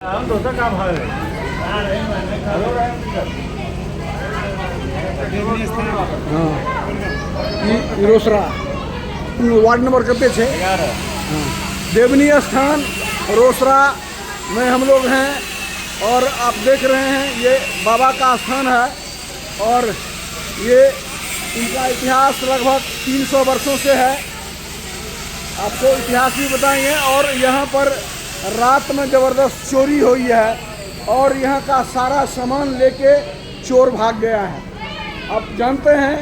Rosera ward number कितने छे? देवनीय स्थान रोसड़ा में हम लोग हैं और आप देख रहे हैं ये बाबा का स्थान है और ये इनका इतिहास लगभग 300 वर्षों से है। आपको इतिहास भी बताएंगे। और यहाँ पर रात में ज़बरदस्त चोरी हुई है और यहाँ का सारा सामान लेके चोर भाग गया है। आप जानते हैं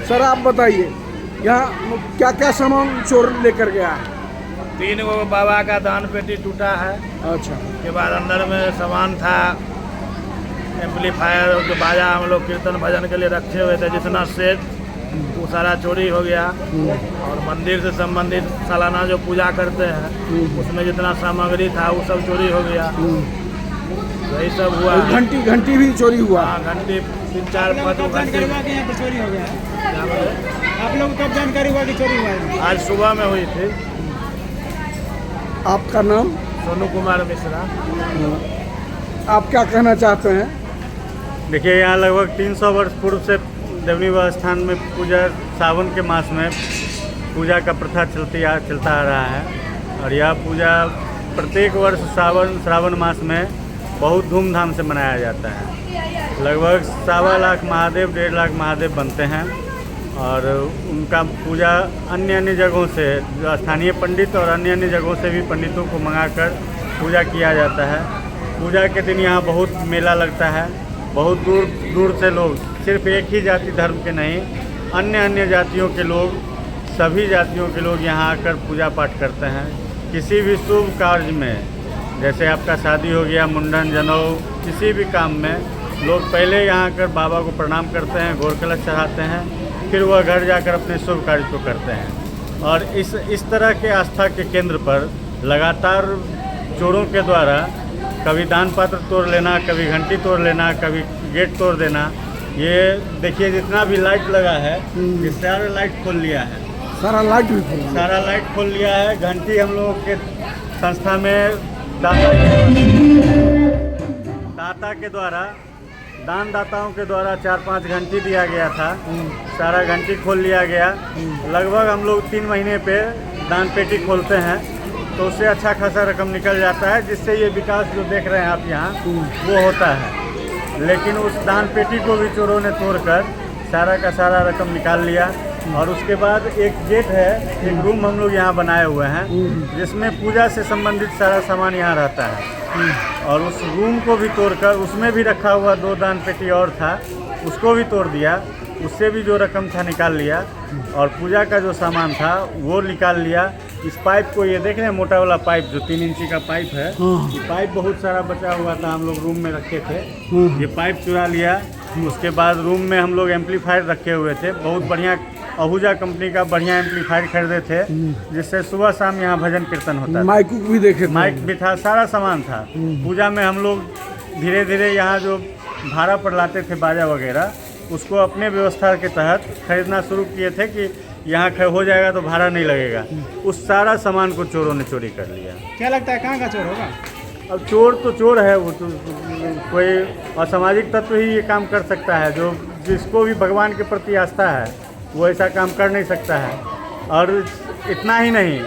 सर, आप बताइए यहाँ क्या क्या सामान चोर लेकर गया है? 3 गो बाबा का दान पेटी टूटा है। अच्छा। के बाद अंदर में सामान था, एम्पलीफायर जो बाजा हम लोग कीर्तन भजन के लिए रखे हुए थे, जितना सेट वो सारा चोरी हो गया। और मंदिर से संबंधित सालाना जो पूजा करते हैं उसमें जितना सामग्री था वो सब चोरी हो गया। यही सब हुआ। घंटी भी चोरी हुआ? हाँ, घंटी 3-4 घंटी चोरी हो गया है। आप लोग कब जानकारी हुआ कि चोरी हुआ है? आज सुबह में हुई थी। आपका नाम? सोनू कुमार मिश्रा। आप क्या कहना चाहते हैं? देखिए, यहाँ लगभग 300 वर्ष पूर्व से देवनी स्थान में पूजा, सावन के मास में पूजा का प्रथा चलता आ रहा है। और यह पूजा प्रत्येक वर्ष श्रावण मास में बहुत धूमधाम से मनाया जाता है। लगभग 1.25 लाख महादेव, 1.5 लाख महादेव बनते हैं और उनका पूजा अन्य जगहों से, जो स्थानीय पंडित और अन्य जगहों से भी पंडितों को मंगाकर पूजा किया जाता है। पूजा के दिन यहाँ बहुत मेला लगता है। बहुत दूर दूर से लोग, सिर्फ एक ही जाति धर्म के नहीं, अन्य जातियों के लोग, सभी जातियों के लोग यहाँ आकर पूजा पाठ करते हैं। किसी भी शुभ कार्य में, जैसे आपका शादी हो गया, मुंडन, जनेऊ, किसी भी काम में लोग पहले यहाँ आकर बाबा को प्रणाम करते हैं, घोर कलश चढ़ाते हैं, फिर वह घर जाकर अपने शुभ कार्य को करते हैं। और इस तरह के आस्था के केंद्र पर लगातार चोरों के द्वारा कभी दान पात्र तोड़ लेना, कभी घंटी तोड़ लेना, कभी गेट तोड़ देना। ये देखिए, जितना भी लाइट लगा है ये सारा लाइट खोल लिया है। सारा लाइट खोल लिया है। घंटी हम लोगों के संस्था में दाता के द्वारा, दानदाताओं के द्वारा 4-5 घंटी दिया गया था। सारा घंटी खोल लिया गया। लगभग हम लोग 3 महीने पे दान पेटी खोलते हैं तो उससे अच्छा खासा रकम निकल जाता है, जिससे ये विकास जो देख रहे हैं आप यहाँ वो होता है। लेकिन उस दान पेटी को भी चोरों ने तोड़कर सारा का सारा रकम निकाल लिया। और उसके बाद एक गेट है, एक रूम हम लोग यहाँ बनाए हुए हैं जिसमें पूजा से संबंधित सारा सामान यहाँ रहता है। और उस रूम को भी तोड़कर उसमें भी रखा हुआ 2 दान पेटी और था, उसको भी तोड़ दिया। उससे भी जो रकम था निकाल लिया और पूजा का जो सामान था वो निकाल लिया। इस पाइप को, ये देख रहे हैं, मोटा वाला पाइप जो 3 इंची का पाइप है, ये पाइप बहुत सारा बचा हुआ था, हम लोग रूम में रखे थे। ये पाइप चुरा लिया। उसके बाद रूम में हम लोग एम्पलीफायर रखे हुए थे, बहुत बढ़िया आहूजा कंपनी का बढ़िया एम्पलीफायर खरीदे थे, जिससे सुबह शाम यहाँ भजन कीर्तन होता था। माइक भी देखे, माइक भी था, सारा सामान था। पूजा में हम लोग धीरे धीरे यहाँ जो भाड़ा पर लाते थे बाजा वगैरह, उसको अपने व्यवस्था के तहत खरीदना शुरू किए थे कि यहाँ हो जाएगा तो भाड़ा नहीं लगेगा। उस सारा सामान को चोरों ने चोरी कर लिया। क्या लगता है कहाँ का चोर होगा? अब चोर तो चोर है, वो तो कोई असामाजिक तत्व ही ये काम कर सकता है। जो जिसको भी भगवान के प्रति आस्था है वो ऐसा काम कर नहीं सकता है। और इतना ही नहीं,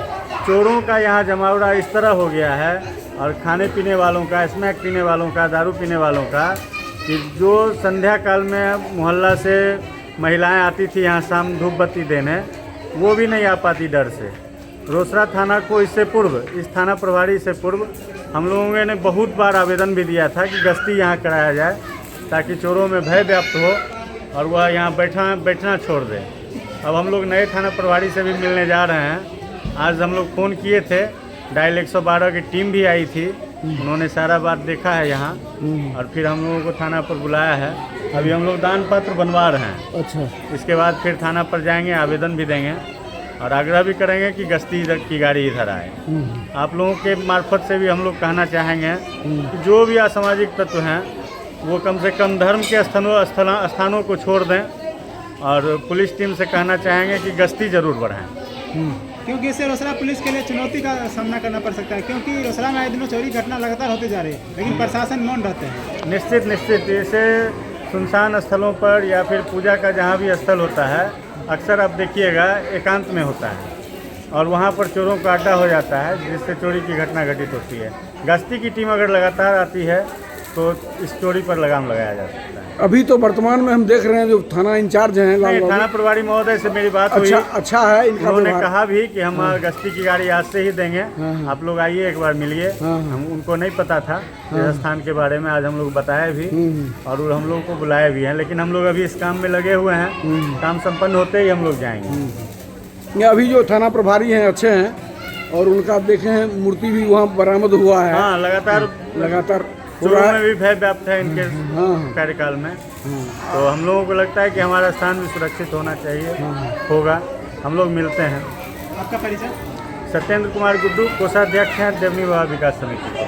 चोरों का यहाँ जमावड़ा इस तरह हो गया है, और खाने पीने वालों का, स्नैक पीने वालों का, दारू पीने वालों का, कि जो संध्या काल में मोहल्ला से महिलाएं आती थी यहाँ शाम धूप बत्ती देने, वो भी नहीं आ पाती डर से। रोसड़ा थाना को इससे पूर्व, इस थाना प्रभारी से पूर्व हम लोगों ने बहुत बार आवेदन भी दिया था कि गश्ती यहाँ कराया जाए ताकि चोरों में भय व्याप्त हो और वह यहाँ बैठना छोड़ दे। अब हम लोग नए थाना प्रभारी से भी मिलने जा रहे हैं। आज हम लोग फ़ोन किए थे, डायल 112 की टीम भी आई थी, उन्होंने सारा बात देखा है यहाँ और फिर हम लोगों को थाना पर बुलाया है। अभी हम लोग दान पत्र बनवा रहे हैं। अच्छा। इसके बाद फिर थाना पर जाएंगे, आवेदन भी देंगे और आग्रह भी करेंगे कि गश्ती इधर की गाड़ी इधर आए। आप लोगों के मार्फत से भी हम लोग कहना चाहेंगे कि जो भी असामाजिक तत्व हैं वो कम से कम धर्म के स्थानों को छोड़ दें और पुलिस टीम से कहना चाहेंगे कि गश्ती ज़रूर बढ़ाएं। क्योंकि इससे रोसड़ा पुलिस के लिए चुनौती का सामना करना पड़ सकता है, क्योंकि रोसड़ा में आए दिनों चोरी घटना लगातार होते जा रही है, लेकिन प्रशासन मौन रहते हैं। निश्चित जैसे सुनसान स्थलों पर या फिर पूजा का जहाँ भी स्थल होता है, अक्सर आप देखिएगा एकांत में होता है और वहाँ पर चोरों का अड्डा हो जाता है, जिससे चोरी की घटना घटित होती है। गश्ती की टीम अगर लगातार आती है तो इस चोरी पर लगाम लगाया जा सकता है। अभी तो वर्तमान में हम देख रहे हैं जो थाना इंचार्ज हैं लाल नहीं, बाबू, थाना प्रभारी महोदय से मेरी बात हुई। अच्छा है इनका उन्होंने व्यवहार। कहा भी कि हम गश्ती की गाड़ी आज से ही देंगे, आप लोग आइए एक बार मिलिए। हम उनको नहीं पता था इस स्थान के बारे में, आज हम लोग बताए भी और हम लोग को बुलाए भी हैं, लेकिन हम लोग अभी इस काम में लगे हुए हैं। काम संपन्न होते ही हम लोग जाएंगे। ये अभी जो थाना प्रभारी हैं अच्छे हैं और उनका देखे हैं मूर्ति भी वहाँ बरामद हुआ है। हाँ, लगातार हो रहा चोरों है। में भी भय व्याप्त है इनके कार्यकाल में। तो हम लोगों को लगता है कि हमारा स्थान भी सुरक्षित होना चाहिए, होगा। हम लोग मिलते हैं। आपका परिचय? सत्येंद्र कुमार गुड्डू, कोषाध्यक्ष हैं देवनी बाबा विकास समिति के।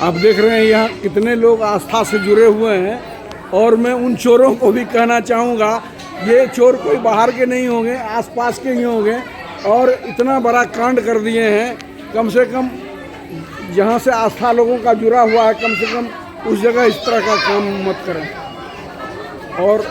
आप देख रहे हैं यहाँ कितने लोग आस्था से जुड़े हुए हैं और मैं उन चोरों को भी कहना चाहूँगा, ये चोर कोई बाहर के नहीं होंगे, आसपास के ही होंगे और इतना बड़ा कांड कर दिए हैं। कम से कम जहाँ से आस्था लोगों का जुड़ा हुआ है, कम से कम उस जगह इस तरह का काम मत करें। और